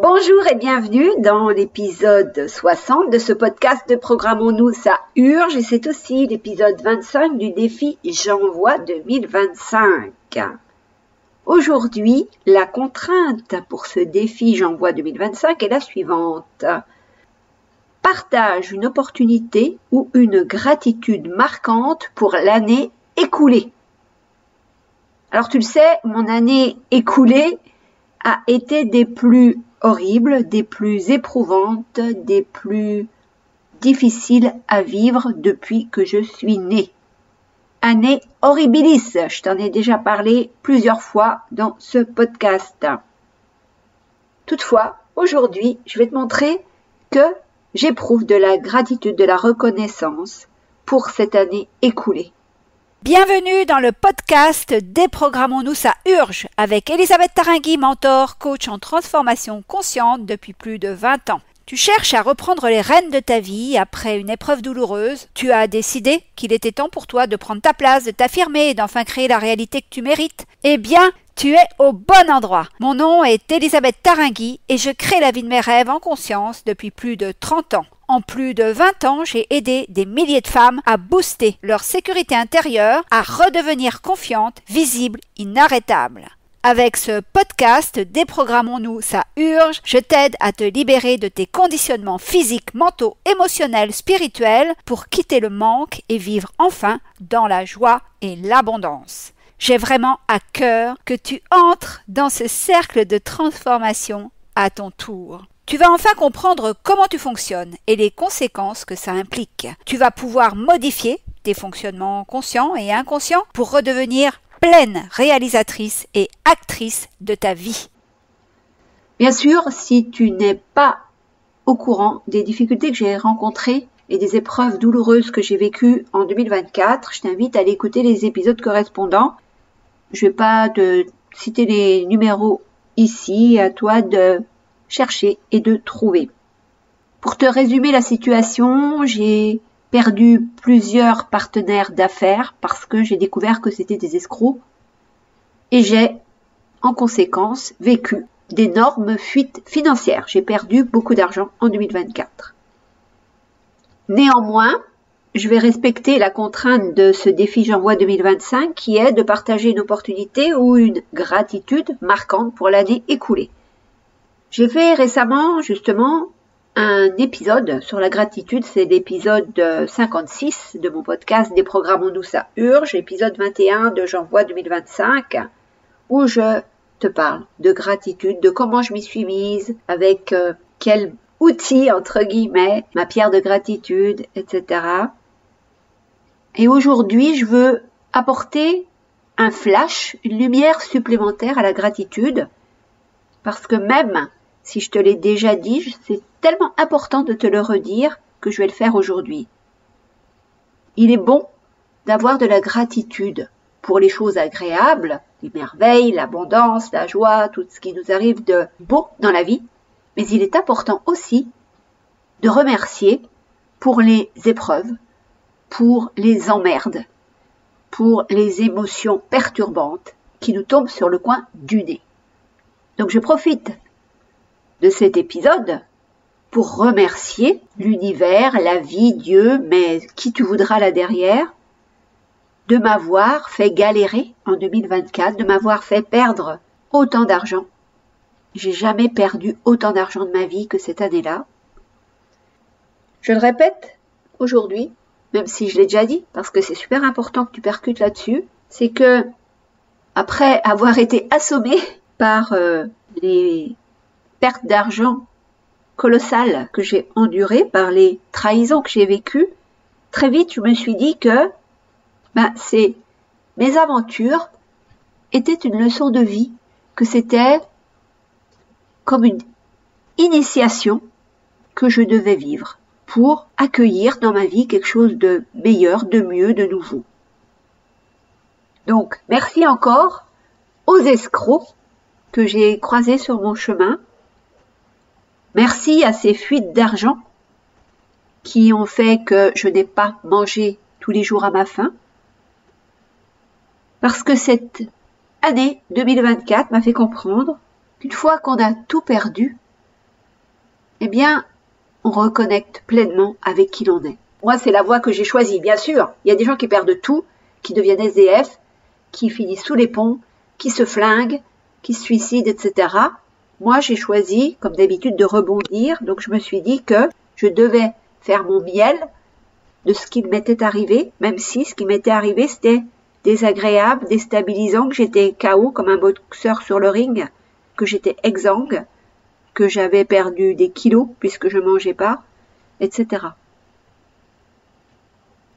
Bonjour et bienvenue dans l'épisode 60 de ce podcast de Programmons-nous, ça urge, et c'est aussi l'épisode 25 du défi J'envoie 2025. Aujourd'hui, la contrainte pour ce défi J'envoie 2025 est la suivante. Partage une opportunité ou une gratitude marquante pour l'année écoulée. Alors tu le sais, mon année écoulée a été des plus horribles, des plus éprouvantes, des plus difficiles à vivre depuis que je suis née. Année horribilis, je t'en ai déjà parlé plusieurs fois dans ce podcast. Toutefois, aujourd'hui, je vais te montrer que j'éprouve de la gratitude, de la reconnaissance pour cette année écoulée. Bienvenue dans le podcast Déprogrammons-nous, ça urge avec Elisabeth Taringui, mentor, coach en transformation consciente depuis plus de 20 ans. Tu cherches à reprendre les rênes de ta vie après une épreuve douloureuse. Tu as décidé qu'il était temps pour toi de prendre ta place, de t'affirmer et d'enfin créer la réalité que tu mérites. Eh bien, tu es au bon endroit. Mon nom est Elisabeth Taringui et je crée la vie de mes rêves en conscience depuis plus de 30 ans. En plus de 20 ans, j'ai aidé des milliers de femmes à booster leur sécurité intérieure, à redevenir confiantes, visibles, inarrêtables. Avec ce podcast Déprogrammons-nous, ça urge, je t'aide à te libérer de tes conditionnements physiques, mentaux, émotionnels, spirituels pour quitter le manque et vivre enfin dans la joie et l'abondance. J'ai vraiment à cœur que tu entres dans ce cercle de transformation à ton tour. Tu vas enfin comprendre comment tu fonctionnes et les conséquences que ça implique. Tu vas pouvoir modifier tes fonctionnements conscients et inconscients pour redevenir pleine réalisatrice et actrice de ta vie. Bien sûr, si tu n'es pas au courant des difficultés que j'ai rencontrées et des épreuves douloureuses que j'ai vécues en 2024, je t'invite à aller écouter les épisodes correspondants. Je ne vais pas te citer les numéros ici, à toi de chercher et de trouver. Pour te résumer la situation, j'ai perdu plusieurs partenaires d'affaires parce que j'ai découvert que c'était des escrocs et j'ai, en conséquence, vécu d'énormes fuites financières. J'ai perdu beaucoup d'argent en 2024. Néanmoins, je vais respecter la contrainte de ce défi J'envoie 2025 qui est de partager une opportunité ou une gratitude marquante pour l'année écoulée. J'ai fait récemment justement un épisode sur la gratitude, c'est l'épisode 56 de mon podcast Déprogrammons-nous, ça urge, l'épisode 21 de J'envoie 2025, où je te parle de gratitude, de comment je m'y suis mise, avec quel outil, entre guillemets, ma pierre de gratitude, etc. Et aujourd'hui, je veux apporter un flash, une lumière supplémentaire à la gratitude, parce que même si je te l'ai déjà dit, c'est tellement important de te le redire que je vais le faire aujourd'hui. Il est bon d'avoir de la gratitude pour les choses agréables, les merveilles, l'abondance, la joie, tout ce qui nous arrive de beau dans la vie, mais il est important aussi de remercier pour les épreuves, pour les emmerdes, pour les émotions perturbantes qui nous tombent sur le coin du nez. Donc je profite de cet épisode pour remercier l'univers, la vie, Dieu, mais qui tu voudras là derrière, de m'avoir fait galérer en 2024, de m'avoir fait perdre autant d'argent. J'ai jamais perdu autant d'argent de ma vie que cette année-là. Je le répète aujourd'hui, même si je l'ai déjà dit, parce que c'est super important que tu percutes là-dessus, c'est que après avoir été assommé par les pertes d'argent colossales que j'ai endurées, par les trahisons que j'ai vécues, très vite je me suis dit que mes aventures étaient une leçon de vie, que c'était comme une initiation que je devais vivre pour accueillir dans ma vie quelque chose de meilleur, de mieux, de nouveau. Donc, merci encore aux escrocs que j'ai croisés sur mon chemin. Merci à ces fuites d'argent qui ont fait que je n'ai pas mangé tous les jours à ma faim. Parce que cette année 2024 m'a fait comprendre qu'une fois qu'on a tout perdu, bien, on reconnecte pleinement avec qui l'on est. Moi, c'est la voie que j'ai choisie, bien sûr. Il y a des gens qui perdent tout, qui deviennent SDF, qui finissent sous les ponts, qui se flinguent, qui se suicident, etc. Moi, j'ai choisi, comme d'habitude, de rebondir. Donc, je me suis dit que je devais faire mon miel de ce qui m'était arrivé, même si ce qui m'était arrivé, c'était désagréable, déstabilisant, que j'étais KO comme un boxeur sur le ring, que j'étais exsangue, que j'avais perdu des kilos puisque je mangeais pas, etc.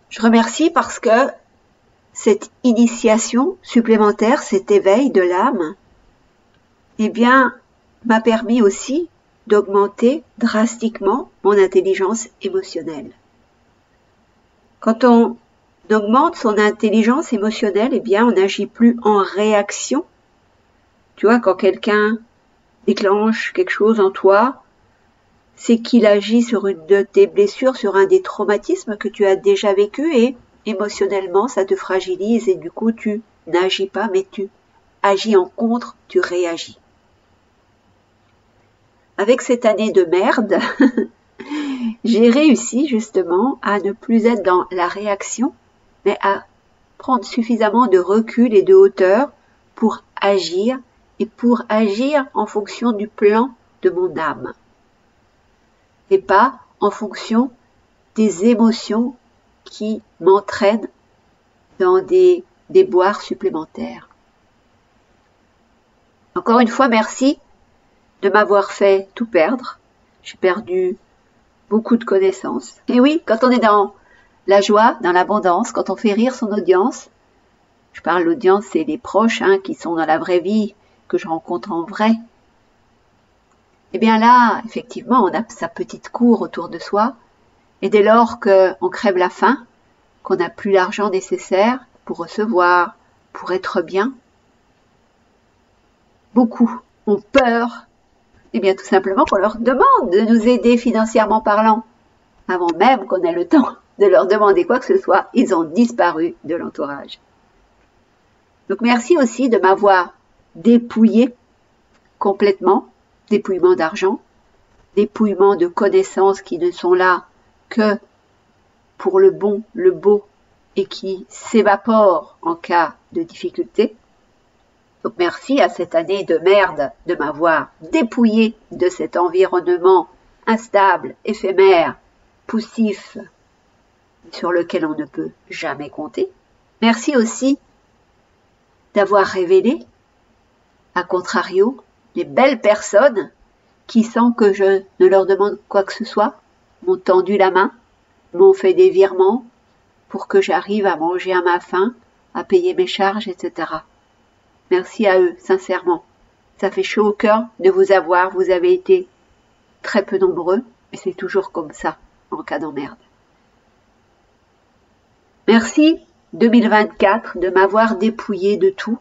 Je remercie parce que cette initiation supplémentaire, cet éveil de l'âme, eh bien, m'a permis aussi d'augmenter drastiquement mon intelligence émotionnelle. Quand on augmente son intelligence émotionnelle, eh bien, on n'agit plus en réaction. Tu vois, quand quelqu'un déclenche quelque chose en toi, c'est qu'il agit sur une de tes blessures, sur un des traumatismes que tu as déjà vécu et émotionnellement, ça te fragilise et du coup, tu n'agis pas, mais tu agis en contre, tu réagis. Avec cette année de merde, j'ai réussi justement à ne plus être dans la réaction, mais à prendre suffisamment de recul et de hauteur pour agir et pour agir en fonction du plan de mon âme et pas en fonction des émotions qui m'entraînent dans des déboires supplémentaires. Encore une fois, merci de m'avoir fait tout perdre. J'ai perdu beaucoup de connaissances. Et oui, quand on est dans la joie, dans l'abondance, quand on fait rire son audience, je parle l'audience, c'est les proches qui sont dans la vraie vie, que je rencontre en vrai, eh bien là, effectivement, on a sa petite cour autour de soi, et dès lors qu'on crève la faim, qu'on n'a plus l'argent nécessaire pour recevoir, pour être bien, beaucoup ont peur, eh bien tout simplement qu'on leur demande de nous aider financièrement parlant. Avant même qu'on ait le temps de leur demander quoi que ce soit, ils ont disparu de l'entourage. Donc merci aussi de m'avoir dépouillé complètement, dépouillement d'argent, dépouillement de connaissances qui ne sont là que pour le bon, le beau et qui s'évaporent en cas de difficulté. Donc merci à cette année de merde de m'avoir dépouillé de cet environnement instable, éphémère, poussif, sur lequel on ne peut jamais compter. Merci aussi d'avoir révélé, à contrario, les belles personnes qui, sans que je ne leur demande quoi que ce soit, m'ont tendu la main, m'ont fait des virements pour que j'arrive à manger à ma faim, à payer mes charges, etc. Merci à eux, sincèrement. Ça fait chaud au cœur de vous avoir. Vous avez été très peu nombreux, mais c'est toujours comme ça en cas d'emmerde. Merci 2024 de m'avoir dépouillé de tout.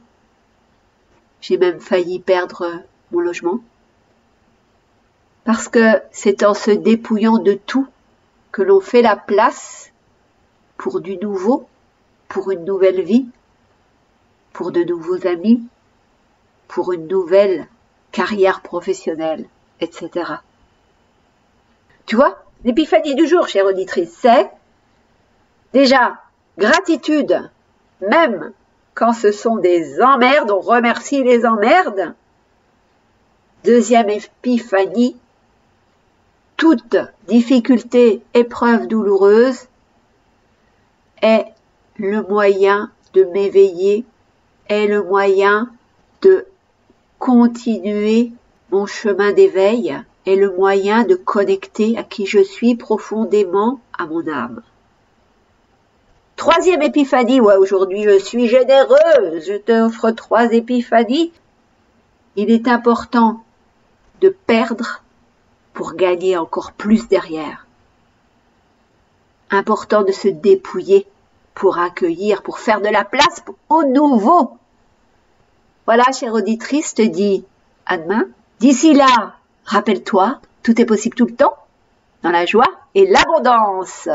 J'ai même failli perdre mon logement. Parce que c'est en se dépouillant de tout que l'on fait la place pour du nouveau, pour une nouvelle vie, pour de nouveaux amis, pour une nouvelle carrière professionnelle, etc. Tu vois, l'épiphanie du jour, chère auditrice, c'est déjà gratitude, même quand ce sont des emmerdes, on remercie les emmerdes. Deuxième épiphanie, toute difficulté, épreuve douloureuse est le moyen de m'éveiller, est le moyen de continuer mon chemin d'éveil, est le moyen de connecter à qui je suis profondément, à mon âme. Troisième épiphanie, ouais, aujourd'hui je suis généreuse, je t'offre 3 épiphanies. Il est important de perdre pour gagner encore plus derrière. Important de se dépouiller pour accueillir, pour faire de la place au nouveau. Voilà, chère auditrice, je te dis à demain. D'ici là, rappelle-toi, tout est possible tout le temps, dans la joie et l'abondance.